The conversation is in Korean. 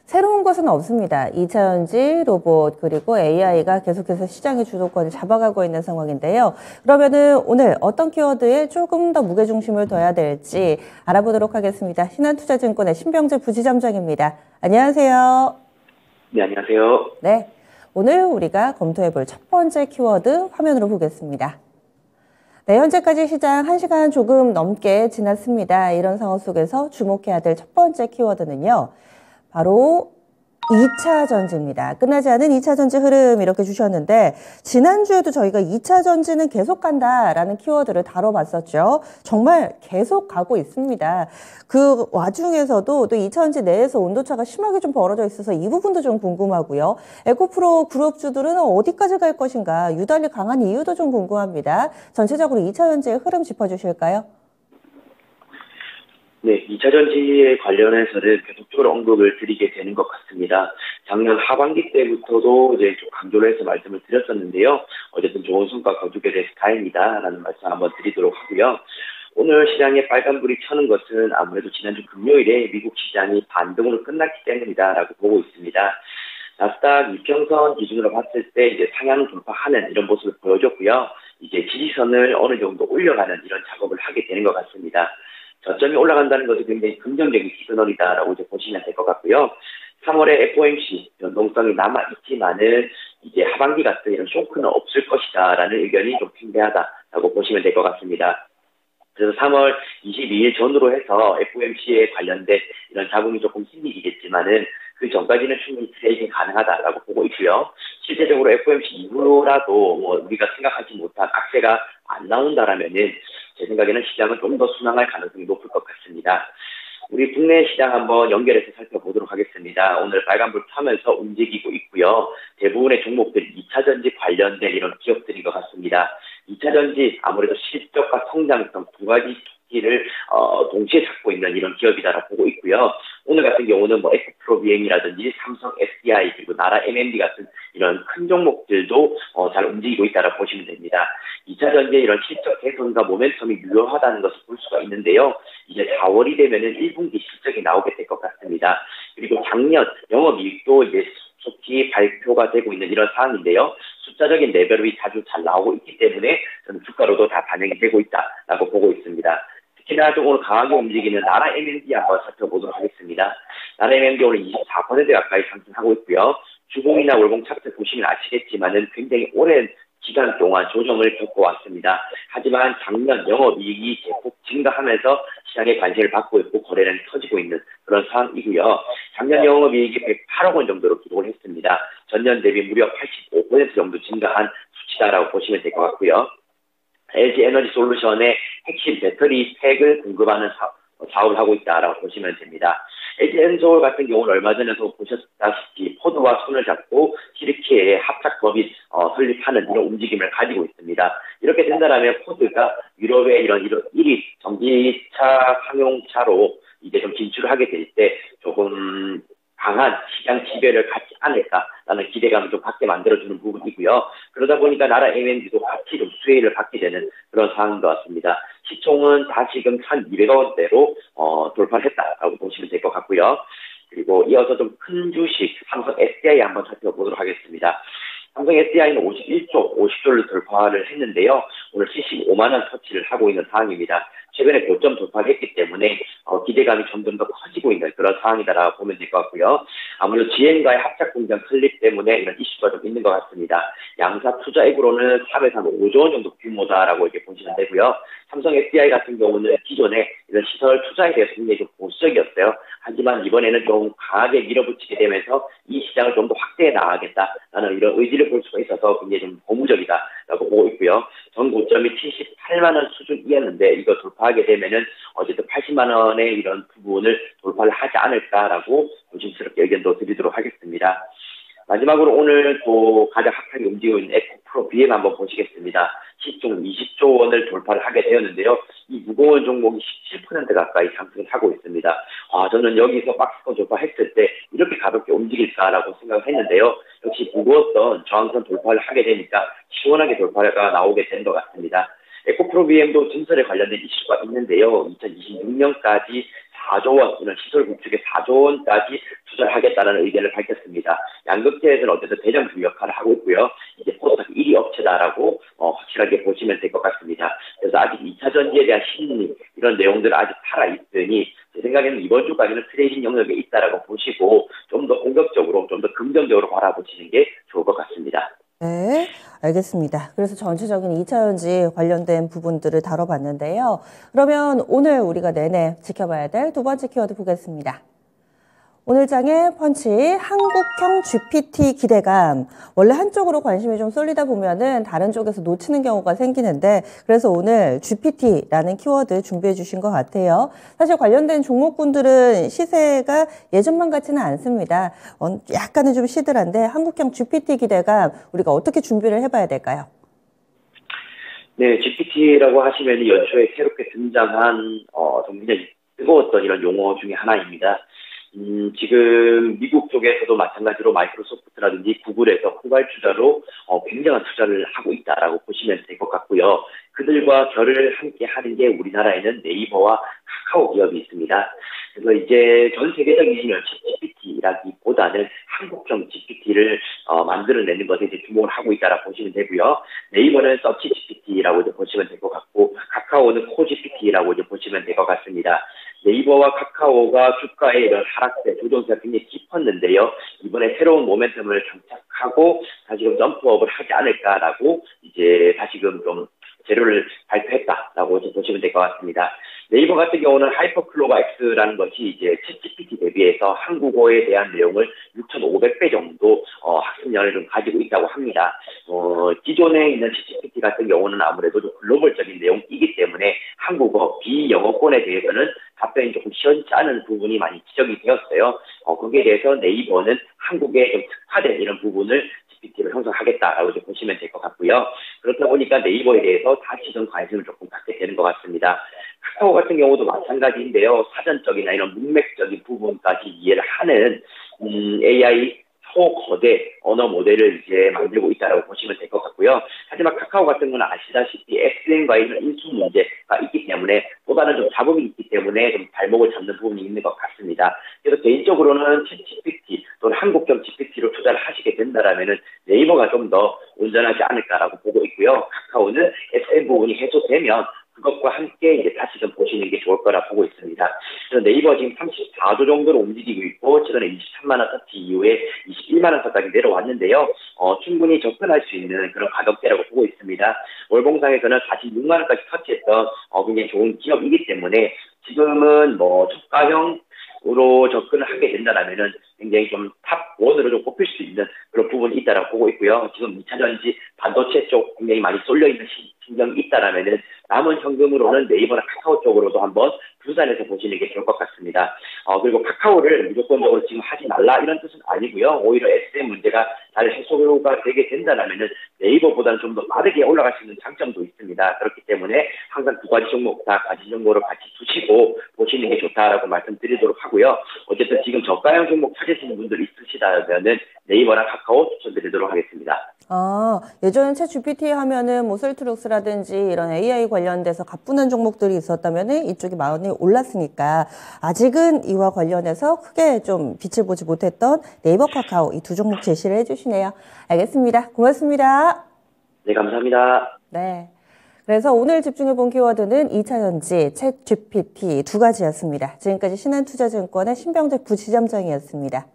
새로운 것은 없습니다. 2차전지, 로봇, 그리고 AI가 계속해서 시장의 주도권을 잡아가고 있는 상황인데요. 그러면은 오늘 어떤 키워드에 조금 더 무게중심을 둬야 될지 알아보도록 하겠습니다. 신한투자증권의 신병재 부지점장입니다. 안녕하세요. 네, 안녕하세요. 네, 오늘 우리가 검토해볼 첫 번째 키워드 화면으로 보겠습니다. 네, 현재까지 시장 1시간 조금 넘게 지났습니다. 이런 상황 속에서 주목해야 될 첫 번째 키워드는요. 바로 2차 전지입니다. 끝나지 않은 2차 전지 흐름 이렇게 주셨는데 지난주에도 저희가 2차 전지는 계속 간다라는 키워드를 다뤄봤었죠. 정말 계속 가고 있습니다. 그 와중에서도 또 2차 전지 내에서 온도차가 심하게 좀 벌어져 있어서 이 부분도 좀 궁금하고요. 에코프로 그룹주들은 어디까지 갈 것인가 유달리 강한 이유도 좀 궁금합니다. 전체적으로 2차 전지의 흐름 짚어주실까요? 네, 2차 전지에 관련해서는 계속적으로 언급을 드리게 되는 것 같습니다. 작년 하반기 때부터도 이제 좀 강조를 해서 말씀을 드렸었는데요. 어쨌든 좋은 성과 거두게 돼서 다행이다라는 말씀 한번 드리도록 하고요. 오늘 시장에 빨간불이 켜는 것은 아무래도 지난주 금요일에 미국 시장이 반등으로 끝났기 때문이다라고 보고 있습니다. 나스닥 이평선 기준으로 봤을 때 이제 상향 돌파하는 이런 모습을 보여줬고요. 이제 지지선을 어느 정도 올려가는 이런 작업을 하게 되는 것 같습니다. 저점이 올라간다는 것이 굉장히 긍정적인 시그널이다라고 이제 보시면 될 것 같고요. 3월에 FOMC 변동성이 남아있지만은 이제 하반기 같은 이런 쇼크는 없을 것이다라는 의견이 좀 팽배하다라고 보시면 될 것 같습니다. 그래서 3월 22일 전후로 해서 FOMC에 관련된 이런 자금이 조금 생기겠지만은 그 전까지는 충분히 트레이딩 가능하다라고 보고 있고요. 실제적으로 FOMC 이후라도 뭐 우리가 생각하지 못한 악재가 안 나온다라면은 제 생각에는 시장은 좀 더 순항할 가능성이 높을 것 같습니다. 우리 국내 시장 한번 연결해서 살펴보도록 하겠습니다. 오늘 빨간불 켜면서 움직이고 있고요. 대부분의 종목들이 2차전지 관련된 이런 기업들인 것 같습니다. 2차전지 아무래도 실적과 성장성 두 가지 토끼를 동시에 잡고 있는 이런 기업이다라고 보고 있고요. 오늘 같은 경우는 뭐 에코프로 비행이라든지 삼성 SDI 그리고 나라 M&D 같은 이런 큰 종목들도 잘 움직이고 있다라고 보시면 됩니다. 2차전지의 이런 실적 개선과 모멘텀이 유효하다는 것을 볼 수가 있는데요. 이제 4월이 되면은 1분기 실적이 나오게 될 것 같습니다. 그리고 작년 영업이익도 이제 속히 발표가 되고 있는 이런 상황인데요. 숫자적인 레벨이 아주 잘 나오고 있기 때문에 저는 주가로도 다 반영이 되고 있다라고 보고 있습니다. 특히나 좀 오늘 강하게 움직이는 나라 M&D 한번 살펴보도록 하겠습니다. 나라 M&D 오늘 24% 가까이 상승하고 있고요. 주봉이나 월봉 차트 보시면 아시겠지만은 굉장히 오랜 기간 동안 조정을 겪고 왔습니다. 하지만 작년 영업이익이 대폭 증가하면서 시장에 관심을 받고 있고 거래량이 터지고 있는 그런 상황이고요. 작년 영업이익이 108억 원 정도로 기록을 했습니다. 전년 대비 무려 85% 정도 증가한 수치다라고 보시면 될 것 같고요. LG 에너지 솔루션의 핵심 배터리 팩을 공급하는 사업을 하고 있다라고 보시면 됩니다. LG 엔솔 같은 경우는 얼마 전에도 보셨다시피 포드와 손을 잡고 튀르키예의 합작법인 설립하는 이런 움직임을 가지고 있습니다. 이렇게 된다면 포드가 유럽의 이런 1위 전기차 상용차로 이제 좀 진출을 하게 될 때 조금 강한 시장 지배를 갖지 않을까라는 기대감을 좀 갖게 만들어주는 부분이고요. 그러다 보니까 나라 M&D도 같이 좀 수혜를 받게 되는 그런 상황인 것 같습니다. 시총은 다시금 1,200원대로 돌파를 했다라고 보시면 될 것 같고요. 그리고 이어서 좀 큰 주식 삼성 SDI 한번 살펴보도록 하겠습니다. 삼성 SDI는 50조를 돌파를 했는데요. 오늘 75만 원 터치를 하고 있는 상황입니다. 최근에 고점 돌파를 했기 때문에 기대감이 점점 더 커지고 있는 그런 상황이다라고 보면 될 것 같고요. 아무래도 GM과의 합작 공장 설립 때문에 이런 이슈가 좀 있는 것 같습니다. 양사 투자액으로는 4에서 5조 원 정도 규모다라고 이렇게 보시면 되고요. 삼성 SDI 같은 경우는 기존에 이런 시설 투자에 대해서 굉장히 좀 보수적이었어요. 하지만 이번에는 좀 강하게 밀어붙이게 되면서 이 시장을 좀 더 확대해 나가겠다라는 이런 의지를 볼 수가 있어서 굉장히 좀 고무적이다라고 보고 있고요. 전 고점이 78만 원 수준이었는데 이거 돌파하게 되면은 어쨌든 80만 원의 이런 부분을 돌파를 하지 않을까라고 조심스럽게 의견도 드리도록 하겠습니다. 마지막으로 오늘 또 가장 핫하게 움직이고 있는 에코프로 BM 한번 보시겠습니다. 시총 20조 원을 돌파를 하게 되었는데요. 이 무거운 종목이 17% 가까이 상승을 하고 있습니다. 저는 여기서 박스권 돌파했을 때 이렇게 가볍게 움직일까라고 생각을 했는데요. 역시 무거웠던 저항선 돌파를 하게 되니까 시원하게 돌파가 나오게 된 것 같습니다. 에코프로 BM도 증설에 관련된 이슈가 있는데요. 2026년까지 4조 원, 이런 시설 구축에 4조 원까지 투자를 하겠다는 의견을 밝혔습니다. 양극재에서는 어쨌든 대장주 역할을 하고 있고요. 이제 코스닥 1위 업체다라고 확실하게 보시면 될 것 같습니다. 그래서 아직 2차 전지에 대한 심리, 이런 내용들은 아직 살아있으니 제 생각에는 이번 주까지는 트레이딩 영역에 있다라고 보시고 좀 더 공격적으로, 좀 더 긍정적으로 바라보시는 게 좋을 것 같습니다. 네, 알겠습니다. 그래서 전체적인 2차 전지 관련된 부분들을 다뤄봤는데요. 그러면 오늘 우리가 내내 지켜봐야 될 두 번째 키워드 보겠습니다. 오늘 장의 펀치, 한국형 GPT 기대감. 원래 한쪽으로 관심이 좀 쏠리다 보면은 다른 쪽에서 놓치는 경우가 생기는데, 그래서 오늘 GPT라는 키워드 준비해 주신 것 같아요. 사실 관련된 종목군들은 시세가 예전만 같지는 않습니다. 약간은 좀 시들한데, 한국형 GPT 기대감, 우리가 어떻게 준비를 해봐야 될까요? 네, GPT라고 하시면 연초에 새롭게 등장한 좀 굉장히 뜨거웠던 이런 용어 중에 하나입니다. 지금 미국 쪽에서도 마찬가지로 마이크로소프트라든지 구글에서 후발주자로 굉장한 투자를 하고 있다라고 보시면 될 것 같고요. 그들과 결을 함께 하는 게 우리나라에는 네이버와 카카오 기업이 있습니다. 그래서 이제 전 세계적인 GPT라기보다는 한국형 GPT를 만들어내는 것에 이제 주목을 하고 있다라고 보시면 되고요. 네이버는 서치 GPT라고 이제 보시면 될 것 같고, 카카오는 코 GPT라고 이제 보시면 될 것 같습니다. 네이버와 카카오가 주가의 이런 하락세, 조정세가 굉장히 깊었는데요. 이번에 새로운 모멘텀을 장착하고 다시금 점프업을 하지 않을까라고 이제 다시금 좀 재료를 발표했다라고 이제 보시면 될 것 같습니다. 네이버 같은 경우는 하이퍼클로바 X라는 것이 이제 챗GPT 대비해서 한국어에 대한 내용을 6,500배 정도 학습량을 좀 가지고 있다고 합니다. 기존에 있는 챗GPT 같은 경우는 아무래도 좀 글로벌적인 내용이기 때문에 한국어 비영어권에 대해서는 답변이 조금 시원치 않은 부분이 많이 지적이 되었어요. 거기에 대해서 네이버는 한국에 좀 특화된 이런 부분을 GPT를 형성하겠다라고 이제 보시면 될 것 같고요. 그렇다 보니까 네이버에 대해서 다시 좀 관심을 조금 갖게 되는 것 같습니다. 카카오 같은 경우도 마찬가지인데요. 사전적이나 이런 문맥적인 부분까지 이해를 하는 AI 초거대 언어 모델을 이제 만들고 있다라고 보시면 될 것 같고요. 하지만 카카오 같은 경우는 아시다시피 SN과의 이런 인수 문제가 있기 때문에 또 다른 좀 잡음이 있기 때문에 좀 발목을 잡는 부분이 있는 것 같습니다. 그래서 개인적으로는 GPT 또는 한국형 GPT로 투자를 하시게 된다라면은 네이버가 좀 더 온전하지 않을까라고 보고 있고요. 카카오는 SN 부분이 해소되면 그것과 함께 이제 다시 좀 보시는 게 좋을 거라 보고 있습니다. 그래서 네이버 지금 34조 정도로 움직이고 있고, 최근에 23만 원 터치 이후에 21만 원 선까지 내려왔는데요. 충분히 접근할 수 있는 그런 가격대라고 보고 있습니다. 월봉상에서는 46만 원까지 터치했던 굉장히 좋은 기업이기 때문에 지금은 뭐 저가형으로 접근을 하게 된다라면은 굉장히 좀 탑1으로 좀 꼽힐 수 있는 그런 부분이 있다라고 보고 있고요. 지금 2차 전지 반도체 쪽 굉장히 많이 쏠려있는 신경이 있다라면은 남은 현금으로는 네이버나 카카오 쪽으로도 한번 분산해서 보시는 게 좋을 것 같습니다. 그리고 카카오를 무조건적으로 지금 하지 말라 이런 뜻은 아니고요. 오히려 SM 문제가 잘 해소가 되게 된다라면은 네이버보다는 좀 더 빠르게 올라갈 수 있는 장점도 있습니다. 그렇기 때문에 항상 두 가지 종목 다 가지 정보를 같이 두시고 보시는 게 좋다라고 말씀드리도록 하고요. 어쨌든 지금 저가형 종목 찾으시는 분들 있으시다면은 네이버나 카카오 추천드리도록 하겠습니다. 예전에 챗 GPT 하면은 뭐 셀트룩스라든지 이런 AI 관련돼서 가뿐한 종목들이 있었다면은 이쪽이 많이 올랐으니까 아직은 이와 관련해서 크게 좀 빛을 보지 못했던 네이버 카카오 이 두 종목 제시를 해주시네요. 알겠습니다. 고맙습니다. 네, 감사합니다. 네. 그래서 오늘 집중해본 키워드는 2차 전지, 챗 GPT 두 가지였습니다. 지금까지 신한투자증권의 신병재 부지점장이었습니다.